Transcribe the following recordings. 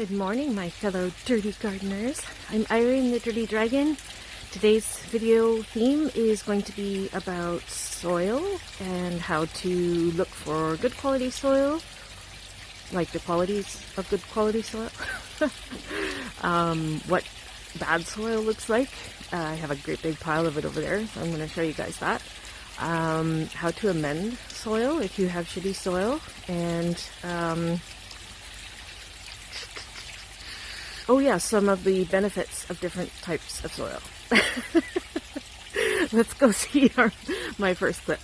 Good morning, my fellow dirty gardeners. I'm Irene the Dirty Dragon. Today's video theme is going to be about soil and how to look for good quality soil, like the qualities of good quality soil, what bad soil looks like. I have a great big pile of it over there, so I'm going to show you guys that. How to amend soil if you have shitty soil, and oh yeah, some of the benefits of different types of soil. Let's go see my first clip.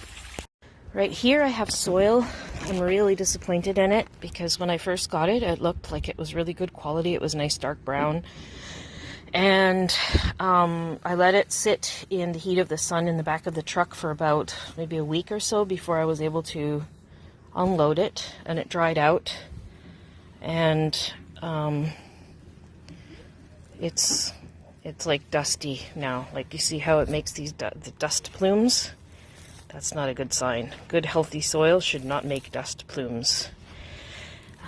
Right here I have soil. I'm really disappointed in it because when I first got it, it looked like it was really good quality. It was nice dark brown. And I let it sit in the heat of the sun in the back of the truck for about maybe a week or so before I was able to unload it, and it dried out. And it's like dusty now. Like, you see how it makes these the dust plumes? That's not a good sign. Good healthy soil should not make dust plumes.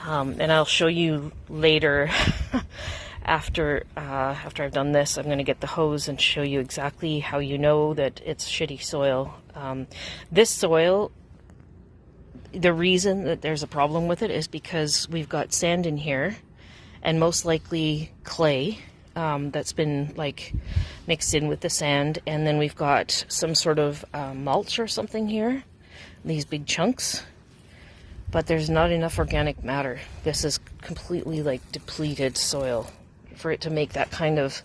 And I'll show you later after I've done this. I'm going to get the hose and show you exactly how you know that it's shitty soil. This soil, the reason that there's a problem with it is because we've got sand in here and most likely clay that's been like mixed in with the sand, and then we've got some sort of mulch or something here, these big chunks, but there's not enough organic matter. This is completely like depleted soil for it to make that kind of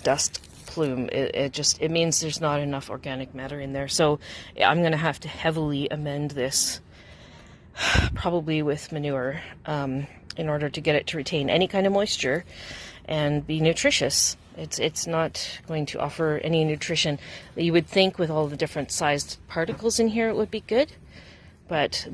dust plume. It means there's not enough organic matter in there. So I'm going to have to heavily amend this, probably with manure, in order to get it to retain any kind of moisture and be nutritious. It's not going to offer any nutrition. You would think with all the different sized particles in here it would be good, but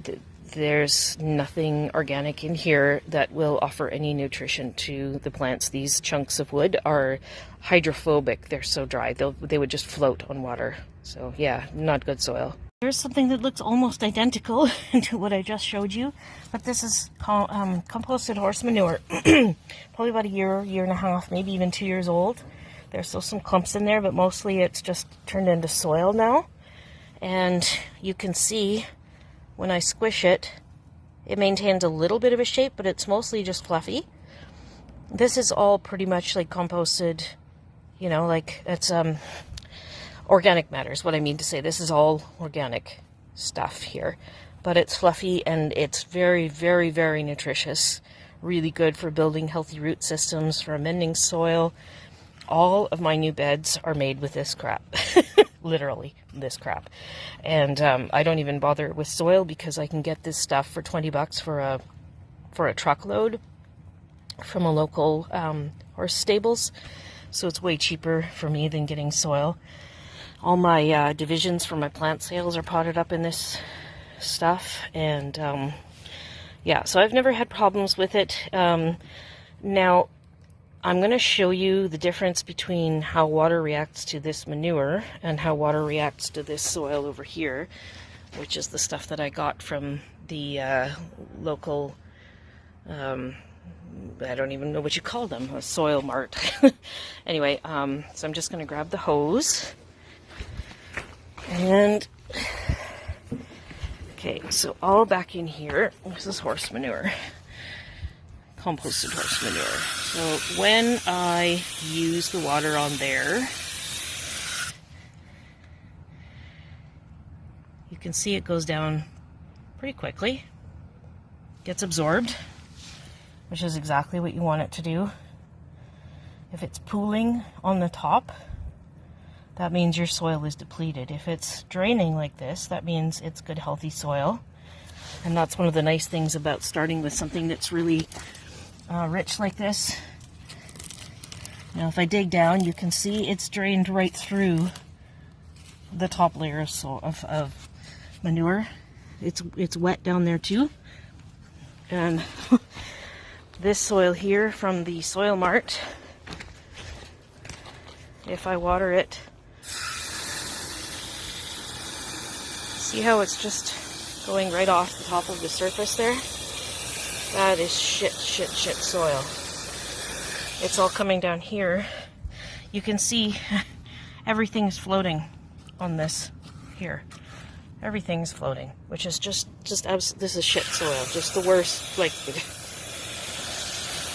there's nothing organic in here that will offer any nutrition to the plants. These chunks of wood are hydrophobic. They're so dry. They would just float on water. So yeah, not good soil. Here's something that looks almost identical to what I just showed you, but this is composted horse manure. Probably about a year and a half, maybe even 2 years old. There's still some clumps in there, but mostly it's just turned into soil now. And you can see when I squish it, it maintains a little bit of a shape, but it's mostly just fluffy. This is all pretty much like composted, you know, like it's organic matter is what I mean to say. This is all organic stuff here, but it's fluffy and it's very, very, very nutritious. Really good for building healthy root systems, for amending soil. All of my new beds are made with this crap. Literally this crap. And I don't even bother with soil because I can get this stuff for 20 bucks for a truckload from a local horse stables. So it's way cheaper for me than getting soil. All my divisions for my plant sales are potted up in this stuff, and yeah, so I've never had problems with it. Now, I'm going to show you the difference between how water reacts to this manure and how water reacts to this soil over here, which is the stuff that I got from the local, I don't even know what you call them, a soil mart. Anyway, so I'm just going to grab the hose. And, okay, so all back in here, this is horse manure, composted horse manure. So when I use the water on there, you can see it goes down pretty quickly, gets absorbed, which is exactly what you want it to do. If it's pooling on the top, that means your soil is depleted. If it's draining like this, that means it's good, healthy soil. And that's one of the nice things about starting with something that's really rich like this. Now, if I dig down, you can see it's drained right through the top layer of manure. It's wet down there too. And this soil here from the Soil Mart, if I water it, see how it's just going right off the top of the surface there? That is shit soil. It's all coming down here. You can see everything's floating on this here. Everything's floating, which is just this is shit soil. Just the worst. Like,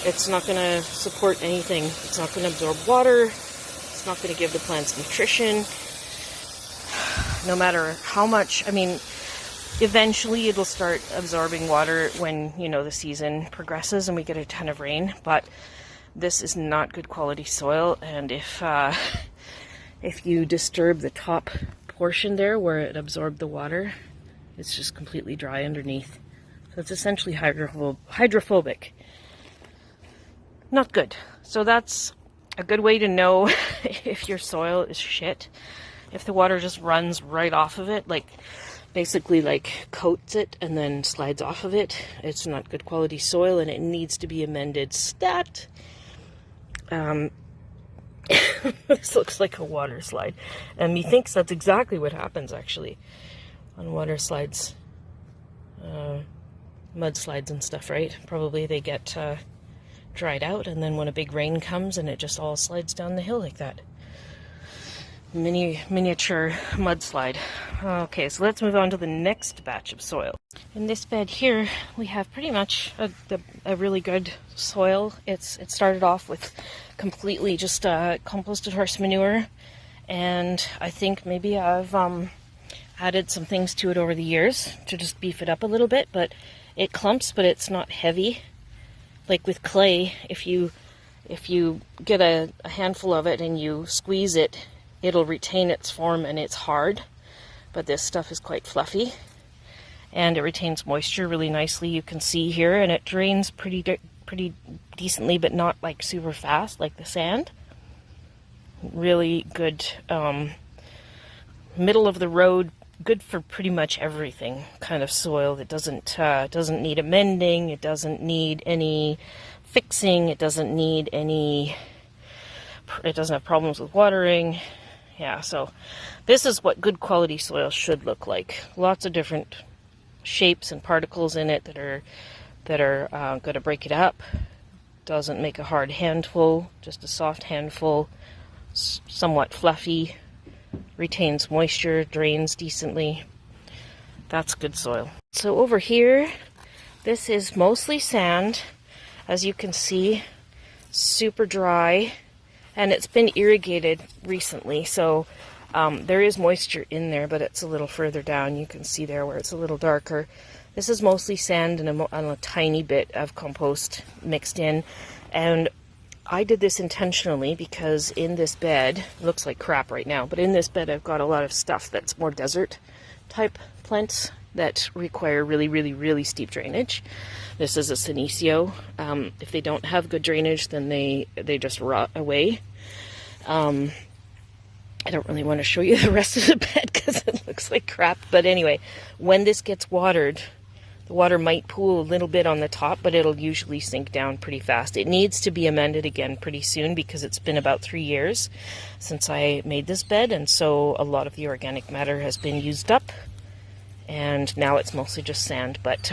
it's not going to support anything. It's not going to absorb water. It's not going to give the plants nutrition. No matter how much, I mean, eventually it'll start absorbing water when, you know, the season progresses and we get a ton of rain, but this is not good quality soil, and if you disturb the top portion there where it absorbed the water, it's just completely dry underneath. So it's essentially hydrophobic. Not good. So that's a good way to know if your soil is shit. If the water just runs right off of it, like basically like coats it and then slides off of it, it's not good quality soil and it needs to be amended stat. This looks like a water slide, and methinks that's exactly what happens actually on water slides, mudslides and stuff, right? Probably they get dried out, and then when a big rain comes and it just all slides down the hill like that. Miniature mudslide. Okay, so let's move on to the next batch of soil. In this bed here, we have pretty much a really good soil. It started off with completely just composted horse manure, and I think maybe I've added some things to it over the years to just beef it up a little bit, but it clumps, but it's not heavy. Like with clay, if you get a handful of it and you squeeze it, it'll retain its form and it's hard, but this stuff is quite fluffy and it retains moisture really nicely. You can see here, and it drains pretty decently, but not like super fast like the sand. Really good, middle of the road, good for pretty much everything kind of soil that doesn't need amending, it doesn't need any fixing, it doesn't have problems with watering. Yeah, so this is what good quality soil should look like. Lots of different shapes and particles in it that are going to break it up. Doesn't make a hard handful, just a soft handful, somewhat fluffy, retains moisture, drains decently. That's good soil. So over here, this is mostly sand, as you can see, super dry. And it's been irrigated recently, so there is moisture in there, but it's a little further down. You can see there where it's a little darker. This is mostly sand and a tiny bit of compost mixed in. And I did this intentionally because in this bed, it looks like crap right now, but in this bed I've got a lot of stuff that's more desert type plants that require really steep drainage. This is a Senecio. If they don't have good drainage, then they just rot away. I don't really want to show you the rest of the bed because it looks like crap. But anyway, when this gets watered, the water might pool a little bit on the top, but it'll usually sink down pretty fast. It needs to be amended again pretty soon because it's been about 3 years since I made this bed, and so a lot of the organic matter has been used up. And now it's mostly just sand. But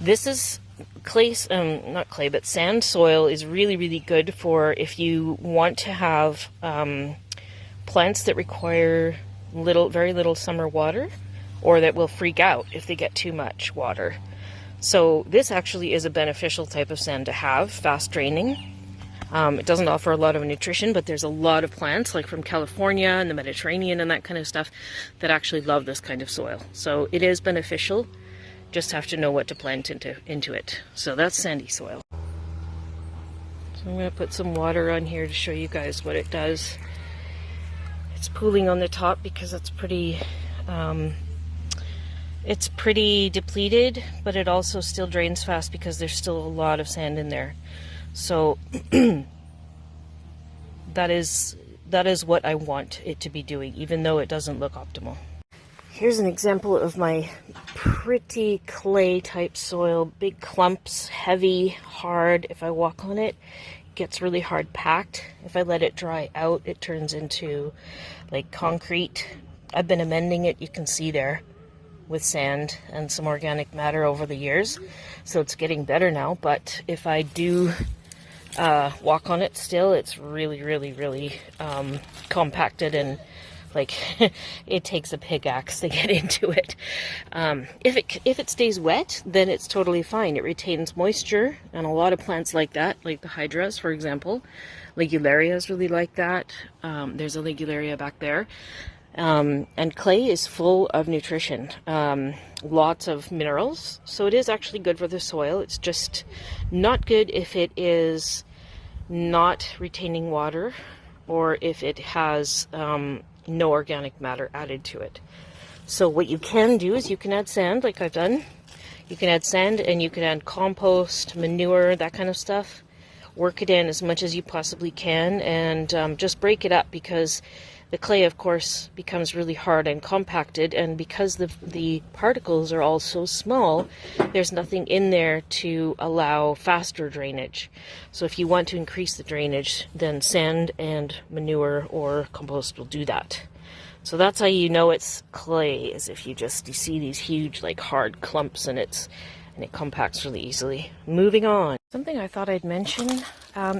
this is clay, not clay, but sand soil is really good for if you want to have plants that require very little summer water, or that will freak out if they get too much water. So this actually is a beneficial type of sand to have, fast draining. It doesn't offer a lot of nutrition, but there's a lot of plants, like from California and the Mediterranean and that kind of stuff, that actually love this kind of soil. So it is beneficial, just have to know what to plant into it. So that's sandy soil. So I'm going to put some water on here to show you guys what it does. It's pooling on the top because it's pretty depleted, but it also still drains fast because there's still a lot of sand in there. So that is what I want it to be doing, even though it doesn't look optimal. Here's an example of my pretty clay type soil. Big clumps, heavy, hard. If I walk on it, it gets really hard packed. If I let it dry out, it turns into like concrete. I've been amending it, you can see there. with sand and some organic matter over the years, so it's getting better now. But if I do walk on it still, it's really, really, really compacted, and like it takes a pickaxe to get into it. If it stays wet, then it's totally fine. It retains moisture, and a lot of plants like that, like the hydras, for example. Ligularia is really like that. There's a Ligularia back there. And clay is full of nutrition, lots of minerals, so it is actually good for the soil. It's just not good if it is not retaining water, or if it has no organic matter added to it. So what you can do is you can add sand, like I've done. You can add sand, and you can add compost, manure, that kind of stuff. Work it in as much as you possibly can, and just break it up, because the clay, of course, becomes really hard and compacted, and because the particles are all so small, there's nothing in there to allow faster drainage. So if you want to increase the drainage, then sand and manure or compost will do that. So that's how you know it's clay, is if you see these huge, like, hard clumps, and it compacts really easily. Moving on. Something I thought I'd mention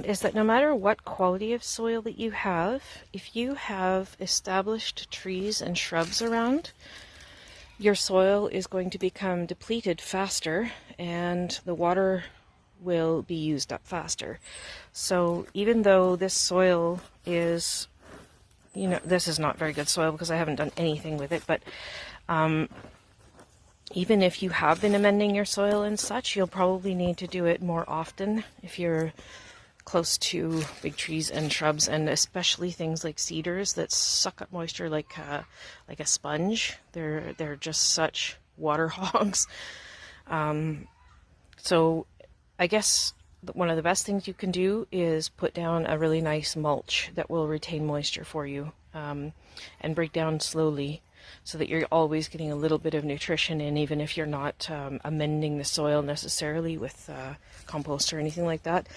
is that no matter what quality of soil that you have, if you have established trees and shrubs around, your soil is going to become depleted faster, and the water will be used up faster. So even though this soil is, this is not very good soil because I haven't done anything with it, but even if you have been amending your soil and such, you'll probably need to do it more often if you're close to big trees and shrubs, and especially things like cedars that suck up moisture like a sponge. They're just such water hogs. So I guess one of the best things you can do is put down a really nice mulch that will retain moisture for you, and break down slowly, so that you're always getting a little bit of nutrition in, even if you're not amending the soil necessarily with compost or anything like that.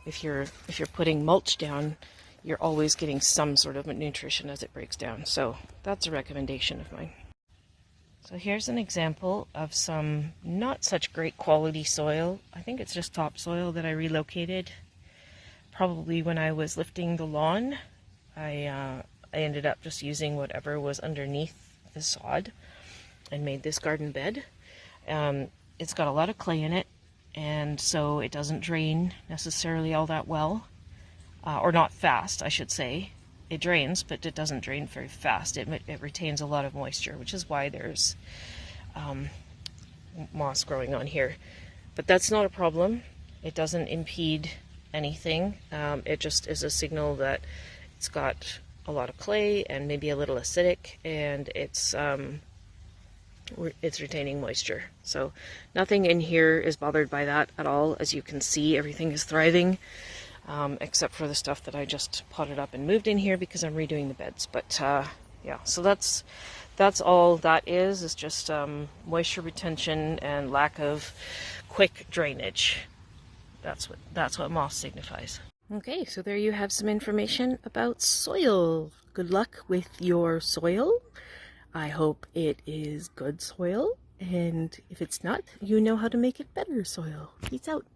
If you're putting mulch down, you're always getting some sort of nutrition as it breaks down. So that's a recommendation of mine. So here's an example of some not such great quality soil. I think it's just topsoil that I relocated probably when I was lifting the lawn. I ended up just using whatever was underneath the sod and made this garden bed. It's got a lot of clay in it, and so it doesn't drain necessarily all that well, or not fast, I should say. It drains, but it doesn't drain very fast. It retains a lot of moisture, which is why there's moss growing on here. But that's not a problem. It doesn't impede anything. It just is a signal that it's got a lot of clay and maybe a little acidic, and it's retaining moisture. So nothing in here is bothered by that at all. As you can see, everything is thriving, except for the stuff that I just potted up and moved in here because I'm redoing the beds. But yeah, so that's all that is. It's just moisture retention and lack of quick drainage. That's what moss signifies. Okay, so there you have some information about soil. Good luck with your soil. I hope it is good soil, and if it's not, you know how to make it better soil. Peace out.